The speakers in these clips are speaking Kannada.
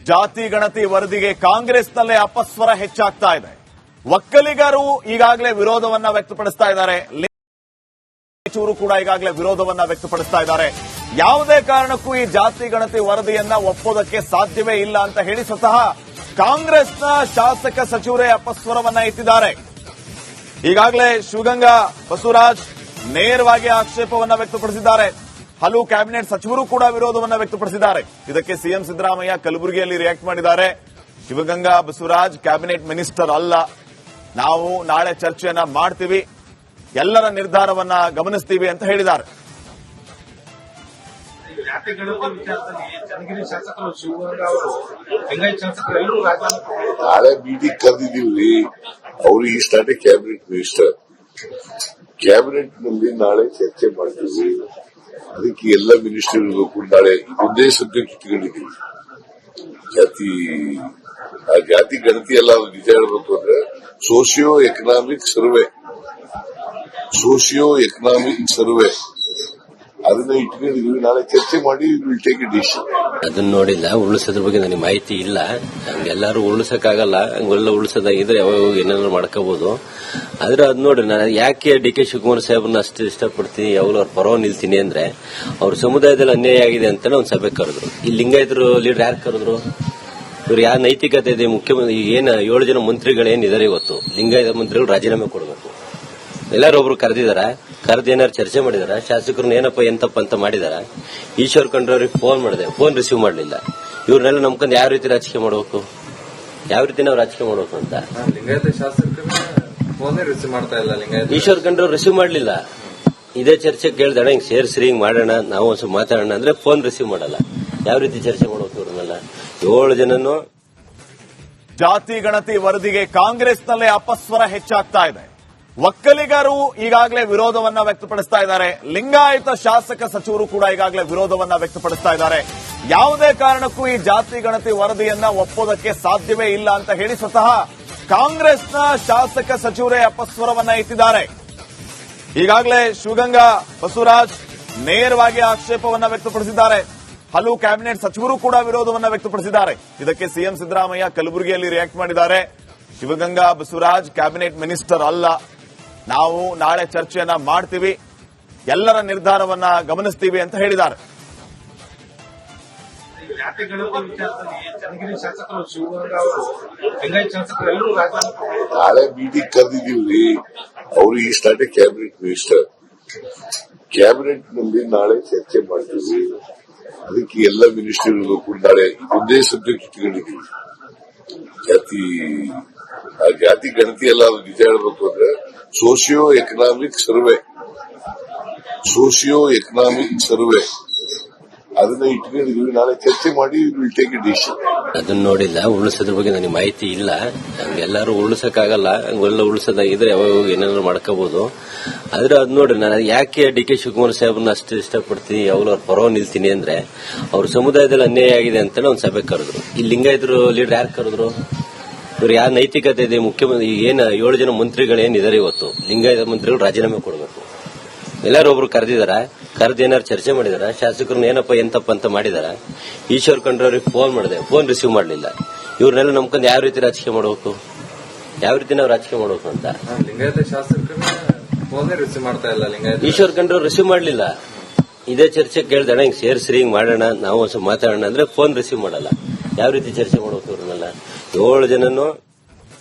ಜಾತಿ ಗಣತಿ ವರದಿಗೆ ಕಾಂಗ್ರೆಸ್ನಲ್ಲೇ ಅಪಸ್ವರ ಹೆಚ್ಚಾಗ್ತಾ ಇದೆ. ಒಕ್ಕಲಿಗರು ಈಗಾಗಲೇ ವಿರೋಧವನ್ನ ವ್ಯಕ್ತಪಡಿಸ್ತಾ ಇದ್ದಾರೆ. ಲಿಂಗಾಯತರು ಕೂಡ ಈಗಾಗಲೇ ವಿರೋಧವನ್ನ ವ್ಯಕ್ತಪಡಿಸ್ತಾ ಇದ್ದಾರೆ. ಯಾವುದೇ ಕಾರಣಕ್ಕೂ ಈ ಜಾತಿ ಗಣತಿ ವರದಿಯನ್ನ ಒಪ್ಪೋದಕ್ಕೆ ಸಾಧ್ಯವೇ ಇಲ್ಲ ಅಂತ ಹೇಳಿ ಸ್ವತಃ ಕಾಂಗ್ರೆಸ್ನ ಶಾಸಕ ಸಚಿವರೇ ಅಪಸ್ವರವನ್ನ ಎತ್ತಿದ್ದಾರೆ. ಈಗಾಗಲೇ ಶಿವಗಂಗಾ ಬಸವರಾಜ್ ನೇರವಾಗಿ ಆಕ್ಷೇಪವನ್ನ ವ್ಯಕ್ತಪಡಿಸಿದ್ದಾರೆ. ಹಲವು ಕ್ಯಾಬಿನೆಟ್ ಸಚಿವರು ಕೂಡ ವಿರೋಧವನ್ನ ವ್ಯಕ್ತಪಡಿಸಿದ್ದಾರೆ. ಇದಕ್ಕೆ ಸಿಎಂ ಸಿದ್ದರಾಮಯ್ಯ ಕಲಬುರಗಿಯಲ್ಲಿ ರಿಯಾಕ್ಟ್ ಮಾಡಿದ್ದಾರೆ. ಶಿವಗಂಗಾ ಬಸವರಾಜ್ ಕ್ಯಾಬಿನೆಟ್ ಮಿನಿಸ್ಟರ್ ಅಲ್ಲ, ನಾವು ನಾಳೆ ಚರ್ಚೆಯನ್ನ ಮಾಡ್ತೀವಿ, ಎಲ್ಲರ ನಿರ್ಧಾರವನ್ನ ಗಮನಿಸ್ತೀವಿ ಅಂತ ಹೇಳಿದ್ದಾರೆ. ನಾಳೆ ಮೀಟಿಂಗ್ ಕರೆದಿದ್ದೀವಿ. ಅವರು ಈ ಸ್ಟಾರ್ಟ್ ಕ್ಯಾಬಿನೆಟ್ ಮಿನಿಸ್ಟರ್, ಕ್ಯಾಬಿನೆಟ್ ನಲ್ಲಿ ನಾಳೆ ಚರ್ಚೆ ಮಾಡ್ತೀವಿ. ಅದಕ್ಕೆ ಎಲ್ಲ ಮಿನಿಸ್ಟರ್ಗಳು ಕೂಡ ನಾಳೆ ಒಂದೇ ಸಬ್ಜೆಕ್ಟ್ ಇಟ್ಕೊಂಡಿದ್ದೀವಿ. ಜಾತಿ ಗಣತಿ ಎಲ್ಲ ನಿಜ ಹೇಳಬೇಕು ಅಂದ್ರೆ ಸೋಷಿಯೋ ಎಕನಾಮಿಕ್ ಸರ್ವೆ ಅದನ್ನ ಇಟ್ಕೊಂಡಿದೀವಿ. ನಾಳೆ ಚರ್ಚೆ ಮಾಡಿ ವಿಲ್ ಟೇಕ್ ಎ ಡಿಸಿಷನ್. ಅದನ್ನ ನೋಡಿಲ್ಲ, ಉಳಿಸೋದ್ರ ಬಗ್ಗೆ ನನಗೆ ಮಾಹಿತಿ ಇಲ್ಲ. ಹಂಗೆಲ್ಲಾರು ಉಳಿಸಕ್ಕಾಗಲ್ಲ. ಹಂಗೆಲ್ಲ ಉಳಿಸೋದಾಗಿದ್ರೆ ಯಾವಾಗ ಏನಾದ್ರು ಮಾಡ್ಕೋಬಹುದು. ಆದ್ರೆ ಅದ್ ನೋಡ್ರಿ, ನಾನು ಯಾಕೆ ಡಿ.ಕೆ. ಶಿವಕುಮಾರ್ ಸಾಹೇಬ್ರನ್ನ ಅಷ್ಟು ಇಷ್ಟಪಡ್ತೀನಿ, ಯಾವಾಗಲೂ ಅವ್ರ ಪರವಾಗಿ ನಿಲ್ತೀನಿ ಅಂದ್ರೆ ಅವ್ರ ಸಮುದಾಯದಲ್ಲಿ ಅನ್ಯಾಯ ಆಗಿದೆ ಅಂತ ಒಂದು ಸಭೆ ಕರೆದ್ರು. ಈ ಲಿಂಗಾಯತರು ಲೀಡರ್ ಯಾರು ಕರೆದ್ರು? ಇವ್ರು ಯಾವ ನೈತಿಕತೆ ಇದೆ? ಮುಖ್ಯಮಂತ್ರಿ ಏನ್ 7 ಜನ ಮಂತ್ರಿಗಳೇನಿದ್ದಾರೆ ಇವತ್ತು, ಲಿಂಗಾಯತ ಮಂತ್ರಿಗಳು ರಾಜೀನಾಮೆ ಕೊಡಬೇಕು. ಎಲ್ಲಾರು ಒಬ್ರು ಕರೆದಿದಾರ? ಕರೆದು ಏನಾರು ಚರ್ಚೆ ಮಾಡಿದಾರ? ಶಾಸಕರನ್ನ ಏನಪ್ಪ ಎಂತಪ್ಪ ಅಂತ ಮಾಡಿದಾರ? ಈಶ್ವರ್ ಖಂಡ್ರವ್ರಿಗೆ ಫೋನ್ ಮಾಡಿದೆ, ಫೋನ್ ರಿಸೀವ್ ಮಾಡಲಿಲ್ಲ. ಇವ್ರನ್ನೆಲ್ಲ ನಂಬ್ಕೊಂಡು ಯಾವ ರೀತಿ ರಾಜಕೀಯ ಮಾಡಬೇಕು, ಯಾವ ರೀತಿ ನಾವು ರಾಜಕೀಯ ಮಾಡಬೇಕು ಅಂತ ಲಿಂಗಾಯತ ಶಾಸಕರನ್ನ ಫೋನ್ ರಿಸೀವ್ ಮಾಡ್ತಾ ಇಲ್ಲ. ಈಶ್ವರ್ ಖಂಡ್ರವ್ರು ರಿಸೀವ್ ಮಾಡಲಿಲ್ಲ. ಇದೇ ಚರ್ಚೆ ಕೇಳಿದಾಡ, ಹಿಂಗ್ ಸೇರ್ಸ್ರಿ, ಹಿಂಗ್ ಮಾಡೋಣ, ನಾವು ಒಂದ್ಸಲ ಮಾತಾಡೋಣ ಅಂದ್ರೆ ಫೋನ್ ರಿಸೀವ್ ಮಾಡಲ್ಲ. ಯಾವ ರೀತಿ ಚರ್ಚೆ ಮಾಡಬೇಕು ಇವ್ರನ್ನೆಲ್ಲ? 7 ಜನನು. ಜಾತಿ ಗಣತಿ ವರದಿಗೆ ಕಾಂಗ್ರೆಸ್ನಲ್ಲೇ ಅಪಸ್ವರ ಹೆಚ್ಚಾಗ್ತಾ ಇದೆ. ಒಕ್ಕಲಿಗರು ಈಗಾಗಲೇ ವಿರೋಧವನ್ನ ವ್ಯಕ್ತಪಡಿಸ್ತಾ ಇದ್ದಾರೆ. ಲಿಂಗಾಯತ ಶಾಸಕ ಸಚಿವರು ಕೂಡ ಈಗಾಗಲೇ ವಿರೋಧವನ್ನ ವ್ಯಕ್ತಪಡಿಸ್ತಾ ಇದ್ದಾರೆ. ಯಾವುದೇ ಕಾರಣಕ್ಕೂ ಈ ಜಾತಿ ಗಣತಿ ವರದಿಯನ್ನ ಒಪ್ಪೋದಕ್ಕೆ ಸಾಧ್ಯವೇ ಇಲ್ಲ ಅಂತ ಹೇಳಿ ಸ್ವತಃ ಕಾಂಗ್ರೆಸ್ನ ಶಾಸಕ ಸಚಿವರೇ ಅಪಸ್ವರವನ್ನ ಎತ್ತಿದ್ದಾರೆ. ಈಗಾಗಲೇ ಶಿವಗಂಗಾ ಬಸವರಾಜ್ ನೇರವಾಗಿ ಆಕ್ಷೇಪವನ್ನ ವ್ಯಕ್ತಪಡಿಸಿದ್ದಾರೆ. ಹಲವು ಕ್ಯಾಬಿನೆಟ್ ಸಚಿವರು ಕೂಡ ವಿರೋಧವನ್ನ ವ್ಯಕ್ತಪಡಿಸಿದ್ದಾರೆ. ಇದಕ್ಕೆ ಸಿಎಂ ಸಿದ್ದರಾಮಯ್ಯ ಕಲಬುರಗಿಯಲ್ಲಿ ರಿಯಾಕ್ಟ್ ಮಾಡಿದ್ದಾರೆ. ಶಿವಗಂಗಾ ಬಸವರಾಜ್ ಕ್ಯಾಬಿನೆಟ್ ಮಿನಿಸ್ಟರ್ ಅಲ್ಲ, ನಾವು ನಾಳೆ ಚರ್ಚೆಯನ್ನ ಮಾಡ್ತೀವಿ, ಎಲ್ಲರ ನಿರ್ಧಾರವನ್ನ ಗಮನಿಸ್ತೀವಿ ಅಂತ ಹೇಳಿದ್ದಾರೆ. ನಾಳೆ ಮೀಟಿಂಗ್ ಕರೆದಿದ್ದೀವಿ. ಅವರು ಈ ಸ್ಟಾರ್ಟ್ ಕ್ಯಾಬಿನೆಟ್ ಮಿನಿಸ್ಟರ್, ಕ್ಯಾಬಿನೆಟ್ ನಲ್ಲಿ ನಾಳೆ ಚರ್ಚೆ ಮಾಡ್ತೀವಿ. ಅದಕ್ಕೆ ಎಲ್ಲ ಮಿನಿಸ್ಟರ್ಗಳು ಕೂಡ ನಾಳೆ ಒಂದೇ ಸಬ್ಜೆಕ್ಟ್ ಇಟ್ಕೊಂಡಿದ್ದೀವಿ. ಜಾತಿ ಗಣತಿ ಎಲ್ಲ ನಿಜ ಹೇಳಬೇಕು ಅಂದ್ರೆ ಸೋಷಿಯೋ ಎಕನಾಮಿಕ್ ಸರ್ವೆ ಅದನ್ನ ಇಟ್ಕೊಂಡಿದೀವಿ. ನಾಳೆ ಚರ್ಚೆ ಮಾಡಿ ವಿಲ್ ಟೇಕ್ ಎ ಡಿಸಿಷನ್. ಅದನ್ನ ನೋಡಿಲ್ಲ, ಉಳಿಸೋದ್ರ ಬಗ್ಗೆ ನನಗೆ ಮಾಹಿತಿ ಇಲ್ಲ. ಹಂಗೆಲ್ಲಾರು ಉಳಿಸಕ್ಕಾಗಲ್ಲ. ಹಂಗೆಲ್ಲ ಉಳಿಸೋದಾಗಿದ್ರೆ ಯಾವಾಗ ಏನಾದ್ರು ಮಾಡ್ಕೋಬಹುದು. ಆದ್ರೆ ಅದ್ ನೋಡ್ರಿ, ನಾನು ಯಾಕೆ ಡಿ.ಕೆ. ಶಿವಕುಮಾರ್ ಸಾಹೇಬ್ರನ್ನ ಅಷ್ಟು ಇಷ್ಟಪಡ್ತೀನಿ, ಯಾವಾಗಲೂ ಅವ್ರ ಪರವಾಗಿ ನಿಲ್ತೀನಿ ಅಂದ್ರೆ ಅವ್ರ ಸಮುದಾಯದಲ್ಲಿ ಅನ್ಯಾಯ ಆಗಿದೆ ಅಂತ ಒಂದು ಸಭೆ ಕರೆದ್ರು. ಈ ಲಿಂಗಾಯತರು ಲೀಡರ್ ಯಾರು ಕರೆದ್ರು? ಇವ್ರು ಯಾವ ನೈತಿಕತೆ ಇದೆ? ಮುಖ್ಯಮಂತ್ರಿ ಏನ್ 7 ಜನ ಮಂತ್ರಿಗಳೇನಿದ್ದಾರೆ ಇವತ್ತು, ಲಿಂಗಾಯತ ಮಂತ್ರಿಗಳು ರಾಜೀನಾಮೆ ಕೊಡಬೇಕು. ಎಲ್ಲಾರು ಒಬ್ರು ಕರೆದಿದಾರ? ಕರೆದು ಏನಾರು ಚರ್ಚೆ ಮಾಡಿದಾರ? ಶಾಸಕರನ್ನ ಏನಪ್ಪ ಎಂತಪ್ಪ ಅಂತ ಮಾಡಿದಾರ? ಈಶ್ವರ್ ಖಂಡ್ರವ್ರಿಗೆ ಫೋನ್ ಮಾಡಿದೆ, ಫೋನ್ ರಿಸೀವ್ ಮಾಡಲಿಲ್ಲ. ಇವ್ರನ್ನೆಲ್ಲ ನಂಬ್ಕೊಂಡು ಯಾವ ರೀತಿ ರಾಜಕೀಯ ಮಾಡಬೇಕು, ಯಾವ ರೀತಿ ನಾವು ರಾಜಕೀಯ ಮಾಡಬೇಕು ಅಂತ ಲಿಂಗಾಯತ ಶಾಸಕರನ್ನ ಫೋನ್ ರಿಸೀವ್ ಮಾಡ್ತಾ ಇಲ್ಲ. ಈಶ್ವರ್ ಖಂಡ್ರವ್ರು ರಿಸೀವ್ ಮಾಡಲಿಲ್ಲ. ಇದೇ ಚರ್ಚೆ ಕೇಳಿದಾಡ, ಹಿಂಗ್ ಸೇರ್ಸ್ರಿ, ಹಿಂಗ್ ಮಾಡೋಣ, ನಾವು ಒಂದ್ಸಲ ಮಾತಾಡೋಣ ಅಂದ್ರೆ ಫೋನ್ ರಿಸೀವ್ ಮಾಡಲ್ಲ. ಯಾವ ರೀತಿ ಚರ್ಚೆ ಮಾಡಬೇಕು ಇವ್ರನ್ನೆಲ್ಲ? 7 ಜನನು.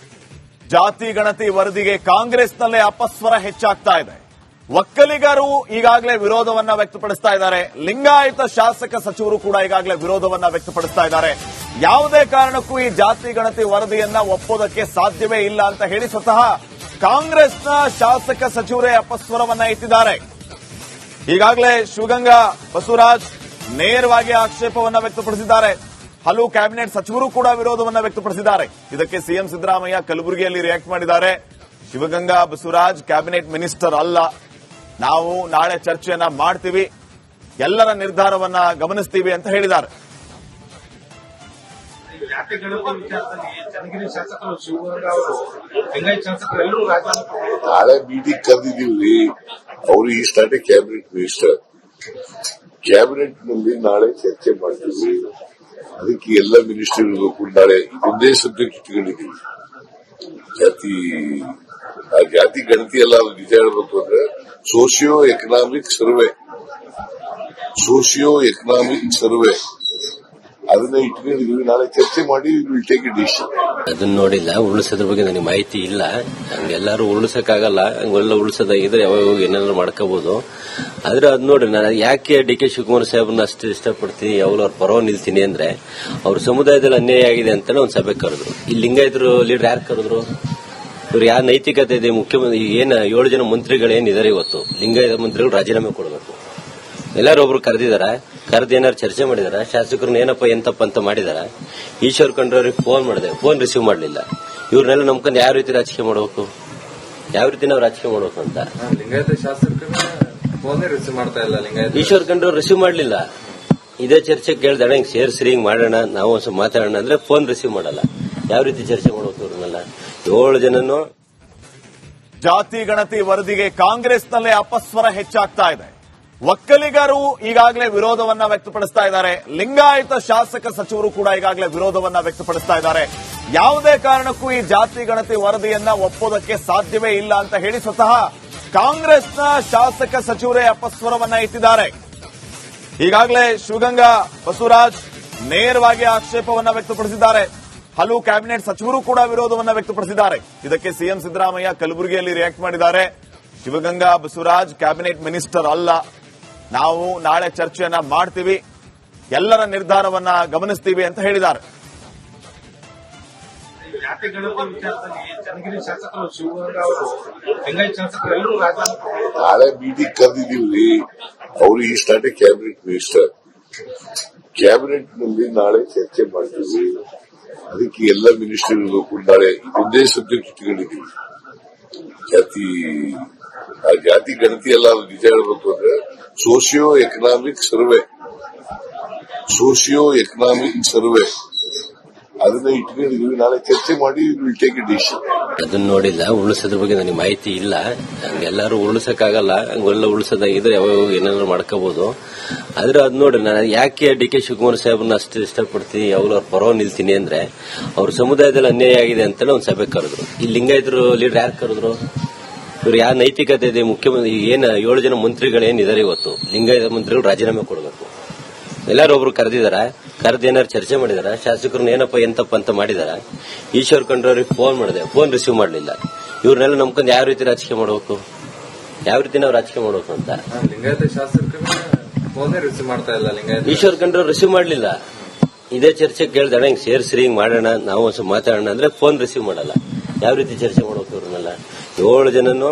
ಜಾತಿ ಗಣತಿ ವರದಿಗೆ ಕಾಂಗ್ರೆಸ್ನಲ್ಲೇ ಅಪಸ್ವರ ಹೆಚ್ಚಾಗ್ತಾ ಇದೆ. ಒಕ್ಕಲಿಗರು ಈಗಾಗಲೇ ವಿರೋಧವನ್ನ ವ್ಯಕ್ತಪಡಿಸ್ತಾ ಇದ್ದಾರೆ. ಲಿಂಗಾಯತ ಶಾಸಕ ಸಚಿವರು ಕೂಡ ಈಗಾಗಲೇ ವಿರೋಧವನ್ನ ವ್ಯಕ್ತಪಡಿಸ್ತಾ ಇದ್ದಾರೆ. ಯಾವುದೇ ಕಾರಣಕ್ಕೂ ಈ ಜಾತಿ ಗಣತಿ ವರದಿಯನ್ನ ಒಪ್ಪೋದಕ್ಕೆ ಸಾಧ್ಯವೇ ಇಲ್ಲ ಅಂತ ಹೇಳಿ ಸ್ವತಃ ಕಾಂಗ್ರೆಸ್ನ ಶಾಸಕ ಸಚಿವರೇ ಅಪಸ್ವರವನ್ನ ಎತ್ತಿದ್ದಾರೆ. ಈಗಾಗಲೇ ಶಿವಗಂಗಾ ಬಸವರಾಜ್ ನೇರವಾಗಿ ಆಕ್ಷೇಪವನ್ನ ವ್ಯಕ್ತಪಡಿಸಿದ್ದಾರೆ. ಹಲವು ಕ್ಯಾಬಿನೆಟ್ ಸಚಿವರು ಕೂಡ ವಿರೋಧವನ್ನ ವ್ಯಕ್ತಪಡಿಸಿದ್ದಾರೆ. ಇದಕ್ಕೆ ಸಿಎಂ ಸಿದ್ದರಾಮಯ್ಯ ಕಲಬುರಗಿಯಲ್ಲಿ ರಿಯಾಕ್ಟ್ ಮಾಡಿದ್ದಾರೆ. ಶಿವಗಂಗಾ ಬಸವರಾಜ್ ಕ್ಯಾಬಿನೆಟ್ ಮಿನಿಸ್ಟರ್ ಅಲ್ಲ, ನಾವು ನಾಳೆ ಚರ್ಚೆಯನ್ನ ಮಾಡ್ತೀವಿ, ಎಲ್ಲರ ನಿರ್ಧಾರವನ್ನ ಗಮನಿಸ್ತೀವಿ ಅಂತ ಹೇಳಿದ್ದಾರೆ. ನಾಳೆ ಮೀಟಿಂಗ್ ಕರೆದಿದ್ದೀವಿ. ಅವರು ಈ ಸ್ಟಾರ್ಟ್ ಕ್ಯಾಬಿನೆಟ್ ಮಿನಿಸ್ಟರ್, ಕ್ಯಾಬಿನೆಟ್ ನಲ್ಲಿ ನಾಳೆ ಚರ್ಚೆ ಮಾಡ್ತೀವಿ. ಅದಕ್ಕೆ ಎಲ್ಲ ಮಿನಿಸ್ಟರ್ಗಳು ಕೂಡ ನಾಳೆ ಇದೊಂದೇ ಸಬ್ಜೆಕ್ಟ್ ಇಟ್ಕೊಂಡಿದ್ದೀವಿ. ಜಾತಿ ಗಣತಿ ಎಲ್ಲ ನಿಜ ಹೇಳ್ಬೇಕು ಅಂದ್ರೆ ಸೋಷಿಯೋ ಎಕನಾಮಿಕ್ ಸರ್ವೆ ಅದನ್ನ ಇಟ್ಕೊಂಡಿದೀವಿ. ನಾಳೆ ಚರ್ಚೆ ಮಾಡಿ ವಿಲ್ ಟೇಕ್ ಎ ಡಿಸಿಷನ್. ಅದನ್ನ ನೋಡಿಲ್ಲ, ಉರುಳಿಸೋದ್ರ ಬಗ್ಗೆ ನನಗೆ ಮಾಹಿತಿ ಇಲ್ಲ. ಹಂಗೆಲ್ಲಾರು ಉರುಳಿಸಕ್ಕಾಗಲ್ಲ. ಹಂಗೆಲ್ಲ ಉರುಳಿಸೋದಾಗಿದ್ರೆ ಯಾವಾಗ ಏನಾದ್ರು ಮಾಡ್ಕೋಬಹುದು. ಆದ್ರೆ ಅದ್ ನೋಡ್ರಿ, ನಾನು ಯಾಕೆ ಡಿ.ಕೆ. ಶಿವಕುಮಾರ್ ಸಾಹೇಬ್ರನ್ನ ಅಷ್ಟು ಇಷ್ಟಪಡ್ತೀನಿ, ಯಾವಾಗಲೂ ಅವ್ರ ಪರವಾಗಿ ನಿಲ್ತೀನಿ ಅಂದ್ರೆ ಅವ್ರ ಸಮುದಾಯದಲ್ಲಿ ಅನ್ಯಾಯ ಆಗಿದೆ ಅಂತಾನೆ ಒಂದ್ ಸಭೆ ಕರೆದ್ರು. ಈ ಲಿಂಗಾಯತರು ಲೀಡರ್ ಯಾರು ಕರೆದ್ರು? ಇವ್ರು ಯಾವ ನೈತಿಕತೆ ಇದೆ? ಮುಖ್ಯಮಂತ್ರಿ ಏನ್ 7 ಜನ ಮಂತ್ರಿಗಳೇನಿದ್ದಾರೆ ಇವತ್ತು, ಲಿಂಗಾಯತ ಮಂತ್ರಿಗಳು ರಾಜೀನಾಮೆ ಕೊಡಬೇಕು. ಎಲ್ಲಾರು ಒಬ್ರು ಕರೆದಿದಾರ? ಕರೆದು ಏನಾರು ಚರ್ಚೆ ಮಾಡಿದಾರ? ಶಾಸಕರನ್ನ ಏನಪ್ಪ ಎಂತಪ್ಪ ಅಂತ ಮಾಡಿದಾರ? ಈಶ್ವರ್ ಖಂಡ್ರವ್ರಿಗೆ ಫೋನ್ ಮಾಡಿದೆ, ಫೋನ್ ರಿಸೀವ್ ಮಾಡಲಿಲ್ಲ. ಇವ್ರನ್ನೆಲ್ಲ ನಂಬ್ಕೊಂಡು ಯಾವ ರೀತಿ ರಾಜಕೀಯ ಮಾಡಬೇಕು, ಯಾವ ರೀತಿ ನಾವು ರಾಜಕೀಯ ಮಾಡಬೇಕು ಅಂತ ಲಿಂಗಾಯತ ಶಾಸಕರನ್ನ ಫೋನ್ ರಿಸೀವ್ ಮಾಡ್ತಾ ಇಲ್ಲ. ಲಿಂಗಾಯತ ಈಶ್ವರ್ ಖಂಡ್ರವ್ರು ರಿಸೀವ್ ಮಾಡಲಿಲ್ಲ. ಇದೇ ಚರ್ಚೆ ಕೇಳಿದಾಳೆ, ಹಿಂಗ್ ಸೇರ್ಸ್ರಿ, ಹಿಂಗ್ ಮಾಡೋಣ, ನಾವು ಒಂದ್ಸಲ ಮಾತಾಡೋಣ ಅಂದ್ರೆ ಫೋನ್ ರಿಸೀವ್ ಮಾಡಲ್ಲ. ಯಾವ ರೀತಿ ಚರ್ಚೆ ಮಾಡಬೇಕು ಇವ್ರನ್ನೆಲ್ಲ? 7 ಜನನು. ಜಾತಿ ಗಣತಿ ವರದಿಗೆ ಕಾಂಗ್ರೆಸ್ನಲ್ಲೇ ಅಪಸ್ವರ ಹೆಚ್ಚಾಗ್ತಾ ಇದೆ. ಒಕ್ಕಲಿಗರು ಈಗಾಗಲೇ ವಿರೋಧವನ್ನ ವ್ಯಕ್ತಪಡಿಸ್ತಾ ಇದ್ದಾರೆ. ಲಿಂಗಾಯತ ಶಾಸಕ ಸಚಿವರು ಕೂಡ ಈಗಾಗಲೇ ವಿರೋಧವನ್ನ ವ್ಯಕ್ತಪಡಿಸ್ತಾ ಇದ್ದಾರೆ. ಯಾವುದೇ ಕಾರಣಕ್ಕೂ ಈ ಜಾತಿ ಗಣತಿ ವರದಿಯನ್ನ ಒಪ್ಪೋದಕ್ಕೆ ಸಾಧ್ಯವೇ ಇಲ್ಲ ಅಂತ ಹೇಳಿ ಸ್ವತಃ ಕಾಂಗ್ರೆಸ್ನ ಶಾಸಕ ಸಚಿವರೇ ಅಪಸ್ವರವನ್ನ ಇಟ್ಟಿದ್ದಾರೆ. ಈಗಾಗಲೇ ಶಿವಗಂಗಾ ಬಸವರಾಜ್ ನೇರವಾಗಿ ಆಕ್ಷೇಪವನ್ನ ವ್ಯಕ್ತಪಡಿಸಿದ್ದಾರೆ. ಹಲವು ಕ್ಯಾಬಿನೆಟ್ ಸಚಿವರು ಕೂಡ ವಿರೋಧವನ್ನ ವ್ಯಕ್ತಪಡಿಸಿದ್ದಾರೆ. ಇದಕ್ಕೆ ಸಿಎಂ ಸಿದ್ದರಾಮಯ್ಯ ಕಲಬುರಗಿಯಲ್ಲಿ ರಿಯಾಕ್ಟ್ ಮಾಡಿದ್ದಾರೆ. ಶಿವಗಂಗಾ ಬಸವರಾಜ್ ಕ್ಯಾಬಿನೆಟ್ ಮಿನಿಸ್ಟರ್ ಅಲ್ಲ, ನಾವು ನಾಳೆ ಚರ್ಚೆಯನ್ನ ಮಾಡ್ತೀವಿ, ಎಲ್ಲರ ನಿರ್ಧಾರವನ್ನ ಗಮನಿಸ್ತೀವಿ ಅಂತ ಹೇಳಿದ್ದಾರೆ. ನಾಳೆ ಮೀಟಿಂಗ್ ಕರೆದಿದ್ದೀವಿ. ಅವರು ಈ ಸ್ಟಾರ್ಟ್ ಕ್ಯಾಬಿನೆಟ್ ಮಿನಿಸ್ಟರ್. ಕ್ಯಾಬಿನೆಟ್ ನಲ್ಲಿ ನಾಳೆ ಚರ್ಚೆ ಮಾಡ್ತೀವಿ. ಅದಕ್ಕೆ ಎಲ್ಲ ಮಿನಿಸ್ಟರ್ಗಳು ಕೂಡ ನಾಳೆ ಇದೊಂದೇ ಸಬ್ಜೆಕ್ಟ್ ಇಟ್ಕೊಂಡಿದ್ದೀವಿ. ಜಾತಿ ಗಣತಿ ಎಲ್ಲ ನಿಜ ಹೇಳ್ಬೇಕು ಅಂದ್ರೆ ಸೋಷಿಯೋ ಎಕನಾಮಿಕ್ ಸರ್ವೆ ಅದನ್ನ ಇಟ್ಕೊಂಡಿದೀವಿ. ನಾಳೆ ಚರ್ಚೆ ಮಾಡಿ ವಿಲ್ ಟೇಕ್ ಎ ಡಿಸಿಷನ್. ಅದನ್ನ ನೋಡಿಲ್ಲ, ಉರುಳಿಸೋದ್ರ ಬಗ್ಗೆ ನನಗೆ ಮಾಹಿತಿ ಇಲ್ಲ. ಹಂಗೆಲ್ಲಾರು ಉರುಳಿಸಕ್ಕಾಗಲ್ಲ. ಹಂಗೆಲ್ಲ ಉರುಳಿಸೋದಾಗಿದ್ರೆ ಯಾವಾಗ ಏನಾದ್ರು ಮಾಡ್ಕೋಬಹುದು. ಆದ್ರೆ ಅದ್ ನೋಡ್ರಿ, ನಾನು ಯಾಕೆ ಡಿ.ಕೆ. ಶಿವಕುಮಾರ್ ಸಾಹೇಬ್ರನ್ನ ಅಷ್ಟು ಇಷ್ಟಪಡ್ತೀನಿ, ಯಾವಾಗಲೂ ಅವ್ರ ಪರವಾಗಿ ನಿಲ್ತೀನಿ ಅಂದ್ರೆ ಅವ್ರ ಸಮುದಾಯದಲ್ಲಿ ಅನ್ಯಾಯ ಆಗಿದೆ ಅಂತಾನೆ ಒಂದ್ ಸಭೆ ಕರೆದ್ರು. ಈ ಲಿಂಗಾಯತರು ಲೀಡರ್ ಯಾರು ಕರೆದ್ರು? ಇವ್ರು ಯಾವ ನೈತಿಕತೆ ಇದೆ? ಮುಖ್ಯಮಂತ್ರಿ ಏನ್ 7 ಜನ ಮಂತ್ರಿಗಳೇನಿದ್ದಾರೆ ಇವತ್ತು, ಲಿಂಗಾಯತ ಮಂತ್ರಿಗಳು ರಾಜೀನಾಮೆ ಕೊಡಬೇಕು. ಎಲ್ಲಾರು ಒಬ್ರು ಕರೆದಿದಾರ? ಕರೆದು ಏನಾರು ಚರ್ಚೆ ಮಾಡಿದಾರ? ಶಾಸಕರನ್ನ ಏನಪ್ಪ ಎಂತಪ್ಪ ಅಂತ ಮಾಡಿದಾರ? ಈಶ್ವರ್ ಖಂಡ್ರವ್ರಿಗೆ ಫೋನ್ ಮಾಡಿದೆ, ಫೋನ್ ರಿಸೀವ್ ಮಾಡಲಿಲ್ಲ. ಇವ್ರನ್ನೆಲ್ಲ ನಂಬ್ಕೊಂಡು ಯಾವ ರೀತಿ ರಾಜಕೀಯ ಮಾಡಬೇಕು, ಯಾವ ರೀತಿ ನಾವು ರಾಜಕೀಯ ಮಾಡಬೇಕು ಅಂತ ಲಿಂಗಾಯತ ಶಾಸಕರನ್ನ ಫೋನ್ ರಿಸೀವ್ ಮಾಡ್ತಾ ಇಲ್ಲ. ಲಿಂಗಾಯತ ಈಶ್ವರ್ ಖಂಡ್ರವ್ರು ರಿಸೀವ್ ಮಾಡಲಿಲ್ಲ. ಇದೇ ಚರ್ಚೆ ಕೇಳಿದಾಳೆ, ಹಿಂಗ್ ಸೇರ್ಸ್ರಿ, ಹಿಂಗ್ ಮಾಡೋಣ, ನಾವು ಒಂದ್ಸಲ ಮಾತಾಡೋಣ ಅಂದ್ರೆ ಫೋನ್ ರಿಸೀವ್ ಮಾಡಲ್ಲ. ಯಾವ ರೀತಿ ಚರ್ಚೆ ಮಾಡಬೇಕು ಇವ್ರನ್ನೆಲ್ಲ? 7 ಜನನು